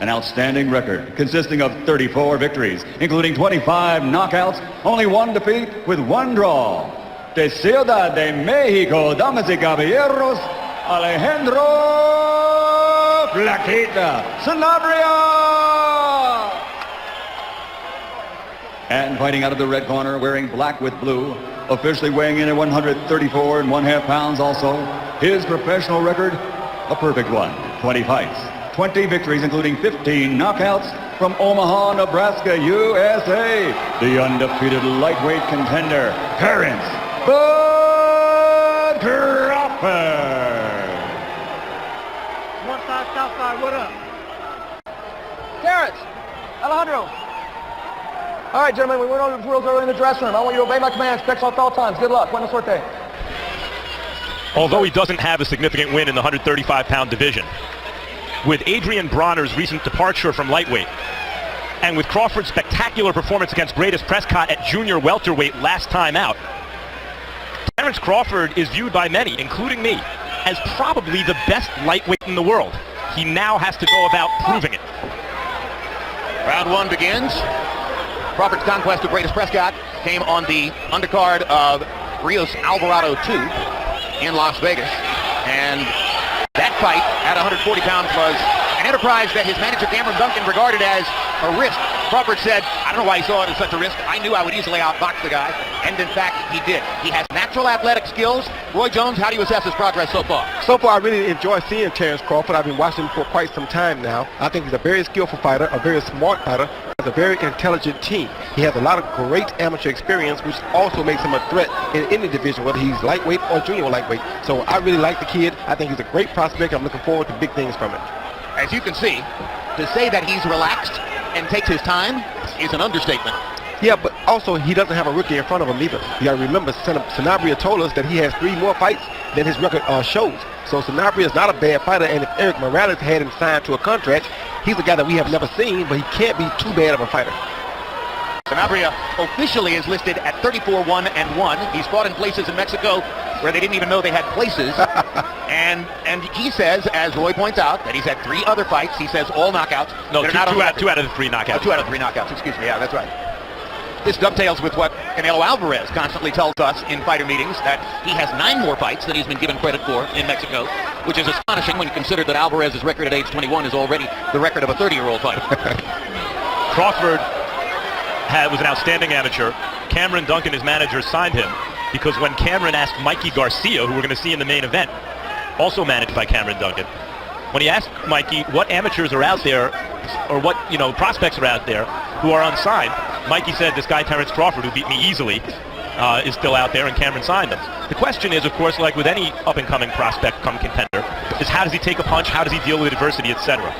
an outstanding record consisting of 34 victories, including 25 knockouts, only one defeat with one draw. De Ciudad de Mexico, damas y caballeros, Alejandro Flaquita Sanabria! And fighting out of the red corner, wearing black with blue, officially weighing in at 134 1/2 pounds also, his professional record, a perfect one. 20 fights, 20 victories, including 15 knockouts, from Omaha, Nebraska, USA, the undefeated lightweight contender, Terrence Bud Crawford. North side, south side, what up? Terrence, Alejandro. All right, gentlemen, we went over the rules early in the dressing room. I want you to obey my commands. Protect at all times. Good luck. Buena suerte. Although he doesn't have a significant win in the 135-pound division, with Adrian Bronner's recent departure from lightweight, and with Crawford's spectacular performance against Greatest Prescott at junior welterweight last time out, Terrence Crawford is viewed by many, including me, as probably the best lightweight in the world. He now has to go about proving it. Round one begins. Crawford's conquest of Greatest Prescott came on the undercard of Rios Alvarado 2 in Las Vegas. And that fight at 140 pounds was an enterprise that his manager Cameron Duncan regarded as a risk. Crawford said, I don't know why he saw it as such a risk. I knew I would easily outbox the guy. And in fact, he did. He has natural athletic skills. Roy Jones, how do you assess his progress so far? So far, I really enjoy seeing Terrence Crawford. I've been watching him for quite some time now. I think he's a very skillful fighter, a very smart fighter, has a very intelligent team. He has a lot of great amateur experience, which also makes him a threat in any division, whether he's lightweight or junior lightweight. So I really like the kid. I think he's a great prospect. I'm looking forward to big things from him. As you can see, to say that he's relaxed and takes his time is an understatement. Yeah, but also he doesn't have a rookie in front of him either. You got to remember, Sanabria told us that he has 3 more fights than his record shows. So Sanabria is not a bad fighter, and if Eric Morales had him signed to a contract, he's a guy that we have never seen, but he can't be too bad of a fighter. Sanabria officially is listed at 34-1-1. He's fought in places in Mexico where they didn't even know they had places. and he says, as Roy points out, that he's had 3 other fights. He says all knockouts. No, two out of the 3 knockouts. 2 out of 3 knockouts, excuse me. Yeah, that's right. This dovetails with what Canelo Alvarez constantly tells us in fighter meetings, that he has 9 more fights than he's been given credit for in Mexico, which is astonishing when you consider that Alvarez's record at age 21 is already the record of a 30-year-old fighter. Crawford was an outstanding amateur. Cameron Duncan, his manager, signed him because when Cameron asked Mikey Garcia, who we're going to see in the main event, also managed by Cameron Duncan, when he asked Mikey what amateurs are out there, or what prospects are out there who are unsigned, Mikey said this guy Terrence Crawford, who beat me easily, is still out there, and Cameron signed him. The question is, of course, like with any up-and-coming prospect come contender, is how does he take a punch, how does he deal with adversity, etc.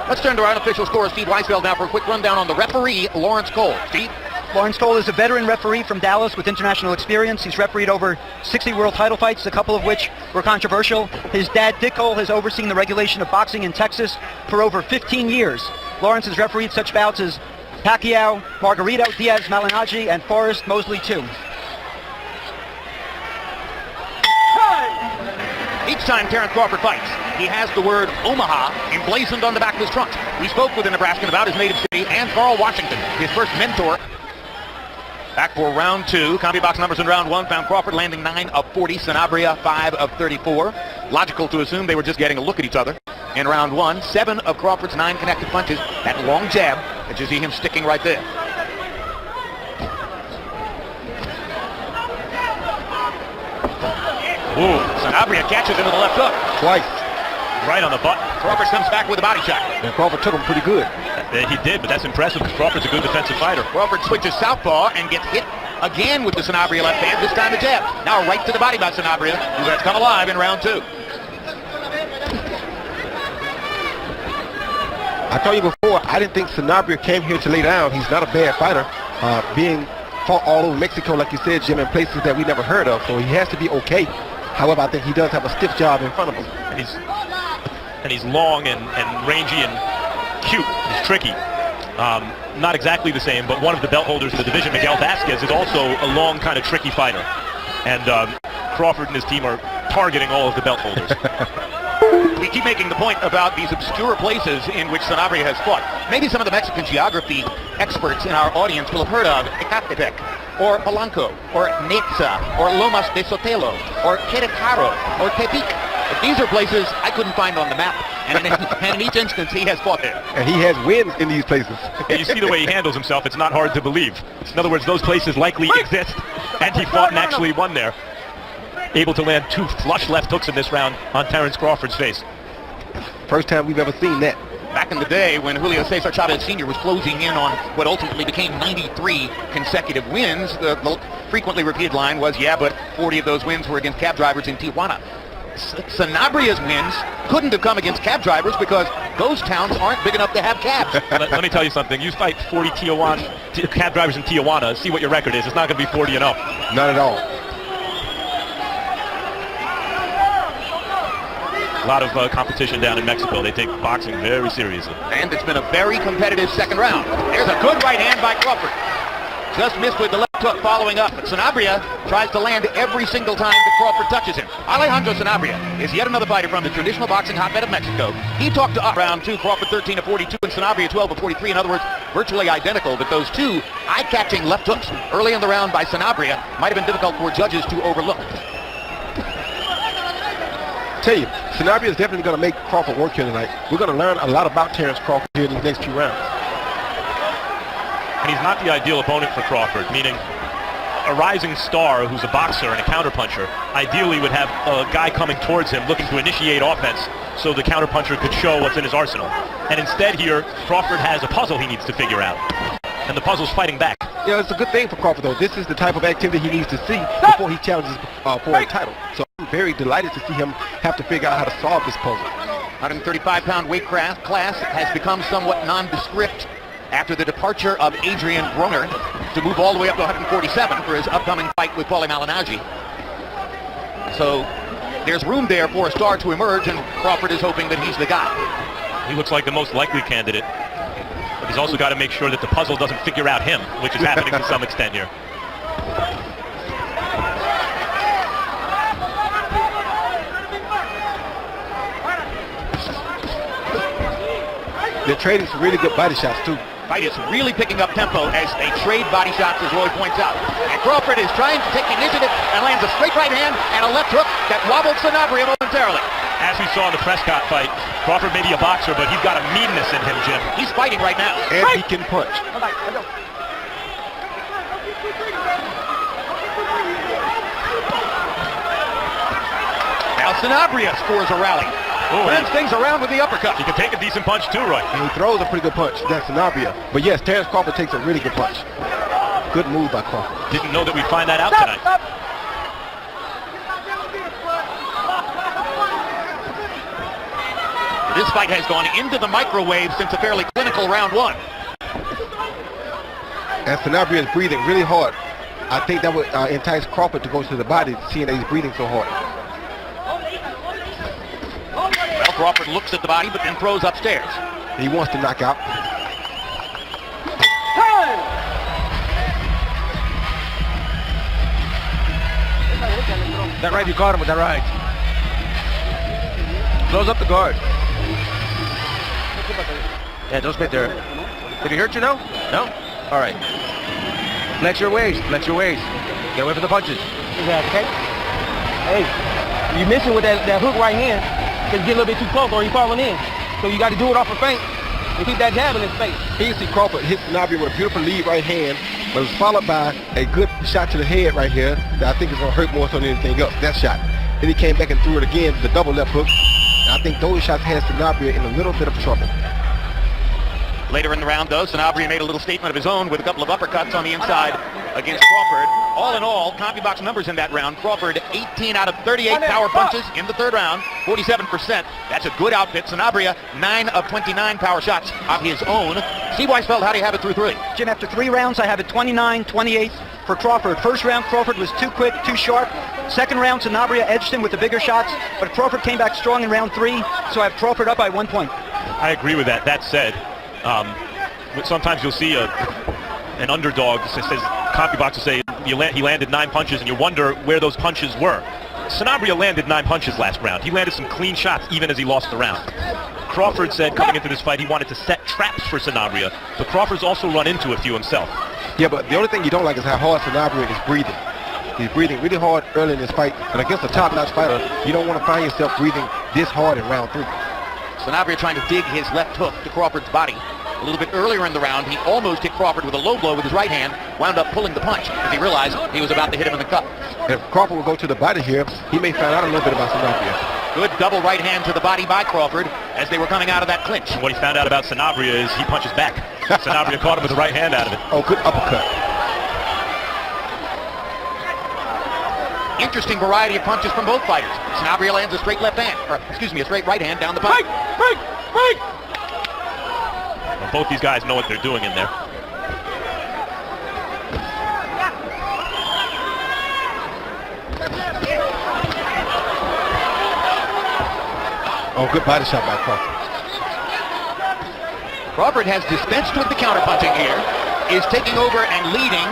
Let's turn to our unofficial scorer, Steve Weisfeld, now for a quick rundown on the referee, Lawrence Cole. Steve? Lawrence Cole is a veteran referee from Dallas with international experience. He's refereed over 60 world title fights, a couple of which were controversial. His dad, Dick Cole, has overseen the regulation of boxing in Texas for over 15 years. Lawrence has refereed such bouts as Pacquiao, Margarito, Diaz, Malignaggi, and Forrest Mosley, too. Each time Terrence Crawford fights, he has the word Omaha emblazoned on the back of his trunks. We spoke with a Nebraskan about his native city and Carl Washington, his first mentor. Back for round 2. Combi box numbers in round 1 found Crawford landing 9 of 40, Sanabria 5 of 34. Logical to assume they were just getting a look at each other. In round 1, 7 of Crawford's 9 connected punches. That long jab, that you see him sticking right there. Ooh, Sanabria catches into the left hook. Twice. Right on the button. Crawford comes back with a body shot. And Crawford took him pretty good. He did, but that's impressive because Crawford's a good defensive fighter. Crawford switches southpaw and gets hit again with the Sanabria left hand, this time a jab. Now right to the body by Sanabria, who has come alive in round 2. I told you before, I didn't think Sanabria came here to lay down. He's not a bad fighter. Being fought all over Mexico, like you said, Jim, in places that we never heard of, so he has to be okay. However, I think he does have a stiff job in front of him. And he's long and rangy and cute. He's tricky. Not exactly the same, but one of the belt holders of the division, Miguel Vasquez, is also a long, kind of tricky fighter. And Crawford and his team are targeting all of the belt holders. We we keep making the point about these obscure places in which Sanabria has fought. Maybe some of the Mexican geography experts in our audience will have heard of Ecatepec, or Polanco, or Neza, or Lomas de Sotelo, or Querétaro, or Tepic. But these are places I couldn't find on the map, and in each instance he has fought there. And he has wins in these places. And you see the way he handles himself, it's not hard to believe. In other words, those places likely exist, and he fought and actually won there. Able to land 2 flush left hooks in this round on Terence Crawford's face. First time we've ever seen that. Back in the day when Julio Cesar Chavez Sr. was closing in on what ultimately became 93 consecutive wins, the frequently repeated line was, yeah, but 40 of those wins were against cab drivers in Tijuana. Sanabria's wins couldn't have come against cab drivers because those towns aren't big enough to have cabs. Let me tell you something. You fight 40 cab drivers in Tijuana, see what your record is. It's not going to be 40-0. Not at all. A lot of competition down in Mexico. They take boxing very seriously. And it's been a very competitive second round. There's a good right hand by Crawford. Just missed with the left hook following up. But Sanabria tries to land every single time that Crawford touches him. Alejandro Sanabria is yet another fighter from the traditional boxing hotbed of Mexico. He talked to us round 2, Crawford 13-42 and Sanabria 12-43. In other words, virtually identical. But those 2 eye-catching left hooks early in the round by Sanabria might have been difficult for judges to overlook. Tell you, Sanabria is definitely going to make Crawford work here tonight. We're going to learn a lot about Terence Crawford here in the next few rounds. And he's not the ideal opponent for Crawford, meaning a rising star who's a boxer and a counterpuncher ideally would have a guy coming towards him looking to initiate offense so the counterpuncher could show what's in his arsenal. And instead here, Crawford has a puzzle he needs to figure out. And the puzzle's fighting back. Yeah, it's a good thing for Crawford, though. This is the type of activity he needs to see before he challenges for a title. So I'm very delighted to see him have to figure out how to solve this puzzle. 135-pound weight class has become somewhat nondescript after the departure of Adrian Broner to move all the way up to 147 for his upcoming fight with Paulie Malignaggi. So there's room there for a star to emerge, and Crawford is hoping that he's the guy. He looks like the most likely candidate. But he's also got to make sure that the puzzle doesn't figure out him, which is happening to some extent here. They're trading some really good body shots, too. Fight is really picking up tempo as they trade body shots, as Roy points out. And Crawford is trying to take the initiative and lands a straight right hand and a left hook that wobbled Sanabria momentarily. As we saw in the Prescott fight, Crawford may be a boxer, but he's got a meanness in him, Jim. He's fighting right now. And he can punch. Now Sanabria scores a rally. Turns things around with the uppercut. He can take a decent punch too, Roy. And he throws a pretty good punch. That's Sanabria. But yes, Terence Crawford takes a really good punch. Good move by Crawford. Didn't know that we'd find that out tonight. This fight has gone into the microwave since a fairly clinical round 1. And Sanabria is breathing really hard. I think that would entice Crawford to go to the body, seeing that he's breathing so hard. Well, Crawford looks at the body, but then throws upstairs. He wants to knock out. That right, you caught him with that right. Close up the guard. Yeah, don't spit there. Did he hurt you now? No? All right. Flex your waist, flex your waist. Get away from the punches. Okay? Hey, you missing with that hook right hand because you get a little bit too close or you're falling in. So you got to do it off a feint and keep that jab in his face. Here you see Crawford hit Sanabria with a beautiful lead right hand, but it was followed by a good shot to the head right here that I think is going to hurt more so than anything else, that shot. Then he came back and threw it again with the double left hook. And I think those shots had Sanabria in a little bit of trouble. Later in the round, though, Sanabria made a little statement of his own with a couple of uppercuts on the inside against Crawford. All in all, CompuBox numbers in that round. Crawford, 18 out of 38 power punches in the third round, 47%. That's a good outfit. Sanabria, 9 of 29 power shots of his own. Steve Weisfeld, how do you have it through 3? Jim, after 3 rounds, I have it 29-28 for Crawford. First round, Crawford was too quick, too sharp. Second round, Sanabria edged him with the bigger shots, but Crawford came back strong in round 3, so I have Crawford up by 1 point. I agree with that. That said, sometimes you'll see an underdog that says CompuBox will say he landed 9 punches, and you wonder where those punches were. Sanabria landed 9 punches last round. He landed some clean shots even as he lost the round. Crawford said coming into this fight he wanted to set traps for Sanabria, but Crawford's also run into a few himself. Yeah, but the only thing you don't like is how hard Sanabria is breathing. He's breathing really hard early in this fight, and against a top-notch fighter, you don't want to find yourself breathing this hard in round 3. Sanabria trying to dig his left hook to Crawford's body. A little bit earlier in the round, he almost hit Crawford with a low blow with his right hand, wound up pulling the punch as he realized he was about to hit him in the cup. If Crawford will go to the body here, he may find out a little bit about Sanabria. Good double right hand to the body by Crawford as they were coming out of that clinch. And what he found out about Sanabria is he punches back. Sanabria caught him with the right hand out of it. Oh, good uppercut. Interesting variety of punches from both fighters. Sanabria lands a straight left hand, or excuse me, a straight right hand down the pipe. Well, both these guys know what they're doing in there. Oh, good body shot by Crawford. Crawford has dispensed with the counterpunching here, is taking over and leading,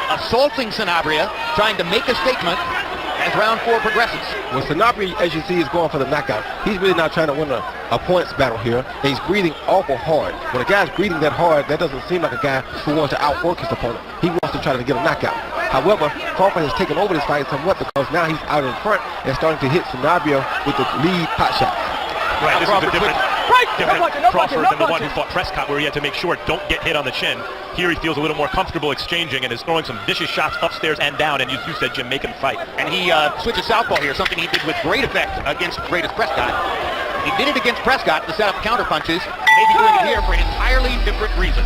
assaulting Sanabria, trying to make a statement as round 4 progresses. Well, Sanabria, as you see, is going for the knockout. He's really not trying to win a points battle here. And he's breathing awful hard. When a guy's breathing that hard, that doesn't seem like a guy who wants to outwork his opponent. He wants to try to get a knockout. However, Crawford has taken over this fight somewhat because now he's out in front and starting to hit Sanabria with the lead pot shot. Right, this is a different Crawford than the one who fought Prescott, where he had to make sure don't get hit on the chin. Here he feels a little more comfortable exchanging and is throwing some vicious shots upstairs and down, and you said, Jim, make him fight. And he switches southpaw here, something he did with great effect against Greatest Prescott. He did it against Prescott to set up counter punches. He may be doing it here for an entirely different reason.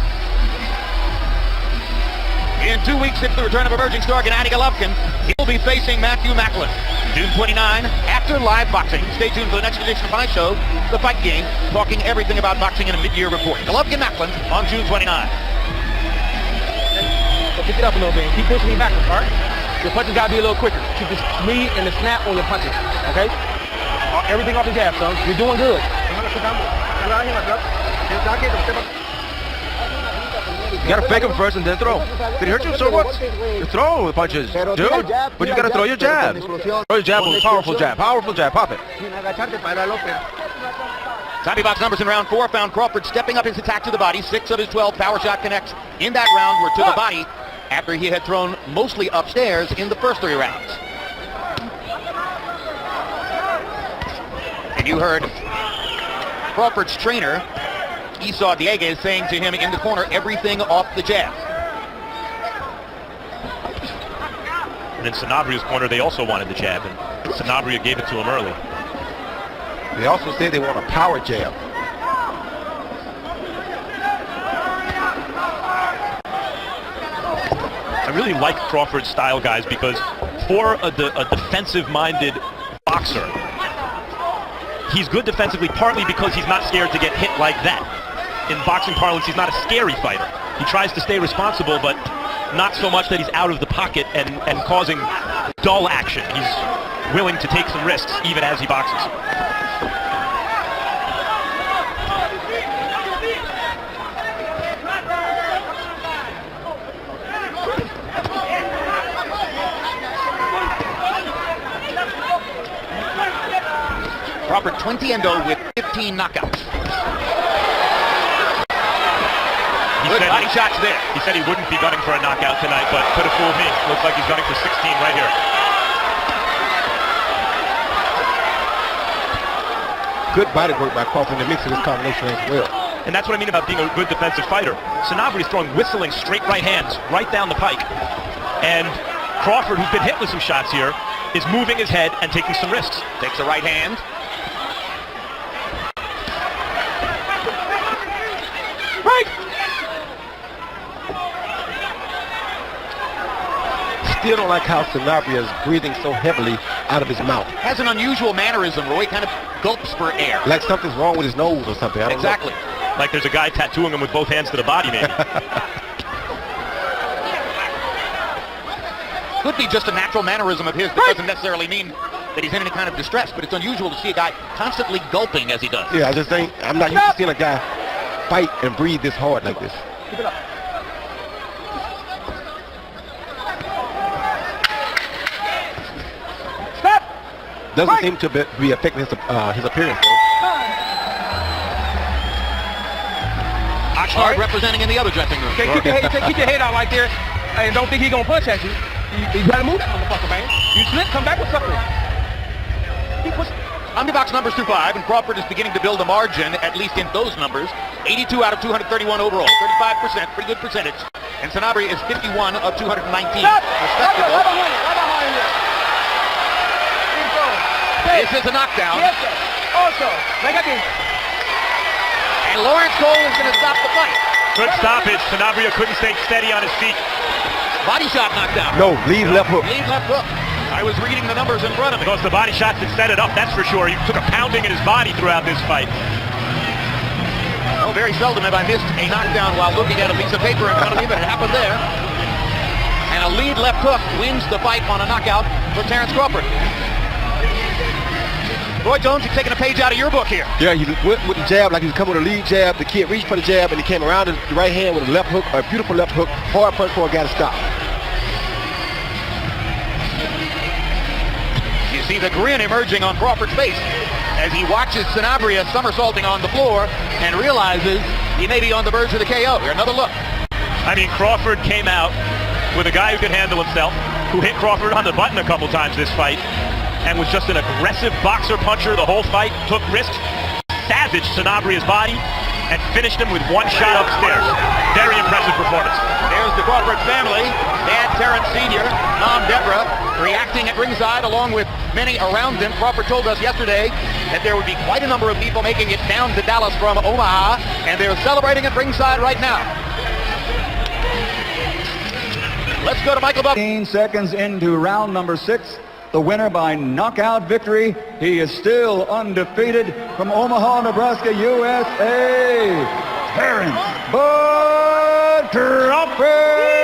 In 2 weeks, since the return of emerging star Gennady Golovkin, he'll be facing Matthew Macklin. June 29, after live boxing. Stay tuned for the next edition of my show, The Fight Game, talking everything about boxing in a mid-year report. Golovkin-Macklin on June 29. So pick it up a little bit and keep pushing me backwards, all right? Your punches got to be a little quicker. Keep the speed and the snap on your punches, okay? Everything off the jab, son. You're doing good. You gotta fake him first and then throw. Did he hurt you so much? You throw the punches, dude. But you gotta throw your jab. Throw your jab with a powerful jab. Powerful jab. Pop it. Zombie box numbers in round 4 found Crawford stepping up his attack to the body. 6 of his 12 power shot connects in that round were to the body after he had thrown mostly upstairs in the first 3 rounds. And you heard Crawford's trainer, Esau Dieguez, saying to him in the corner, everything off the jab. And in Sanabria's corner, they also wanted the jab, and Sanabria gave it to him early. They also said they want a power jab. I really like Crawford's style, guys, because for a defensive-minded boxer, he's good defensively partly because he's not scared to get hit like that. In boxing parlance, he's not a scary fighter. He tries to stay responsible, but not so much that he's out of the pocket and causing dull action. He's willing to take some risks even as he boxes. Crawford 20-0 with 15 knockouts. Good body shots there. He said he wouldn't be gunning for a knockout tonight, but could have fooled me. Looks like he's gunning for 16 right here. Good body work by Crawford in the mix of this combination as well. And that's what I mean about being a good defensive fighter. Sanabria is throwing whistling straight right hands right down the pike. And Crawford, who's been hit with some shots here, is moving his head and taking some risks. Takes a right hand. Still don't like how Sanabria is breathing so heavily out of his mouth. Has an unusual mannerism, Roy, kind of gulps for air. Like something's wrong with his nose or something. I don't Exactly. know. Like there's a guy tattooing him with both hands to the body, maybe. Could be just a natural mannerism of his that doesn't necessarily mean that he's in any kind of distress, but it's unusual to see a guy constantly gulping as he does. Yeah, I just think I'm not used to seeing a guy fight and breathe this hard like this. Keep it up. Stop! doesn't seem to be affecting his appearance. Oxnard representing in the other dressing room. Okay, keep your head out like there, and don't think he's gonna punch at you. You gotta move that motherfucker, man. You slip, come back with something. Keep pushing. Underbox numbers through 5, and Crawford is beginning to build a margin, at least in those numbers. 82 out of 231 overall, 35%, pretty good percentage. And Sanabria is 51 of 219. Respectable. Right behind you. This is a knockdown. Yes, sir. Also, like I can. And Lawrence Cole is going to stop the fight. Good stoppage. Sanabria couldn't stay steady on his feet. Body shot knockdown. No, lead left hook. Lead left hook. I was reading the numbers in front of me. Because the body shots that set it up, that's for sure. He took a pounding in his body throughout this fight. Oh, very seldom have I missed a knockdown while looking at a piece of paper in front of me, but it happened there. And a lead left hook wins the fight on a knockout for Terrence Crawford. Roy Jones, you're taking a page out of your book here. Yeah, he went with the jab like he was coming with a lead jab. The kid reached for the jab, and he came around the right hand with a left hook, a beautiful left hook. Hard punch for a guy to stop. You see the grin emerging on Crawford's face as he watches Sanabria somersaulting on the floor and realizes he may be on the verge of the KO. Here, another look. I mean, Crawford came out with a guy who could handle himself, who hit Crawford on the button a couple times this fight, and was just an aggressive boxer puncher the whole fight, took risks, savaged Sanabria's body, and finished him with one shot upstairs. Very impressive performance. There's the Crawford family. Dad Terrence Sr., Mom Deborah, reacting at ringside along with many around them. Crawford told us yesterday that there would be quite a number of people making it down to Dallas from Omaha, and they're celebrating at ringside right now. Let's go to Michael Buck. 15 seconds into round number 6. The winner by knockout victory. He is still undefeated from Omaha, Nebraska, USA. Terrence Bud Crawford.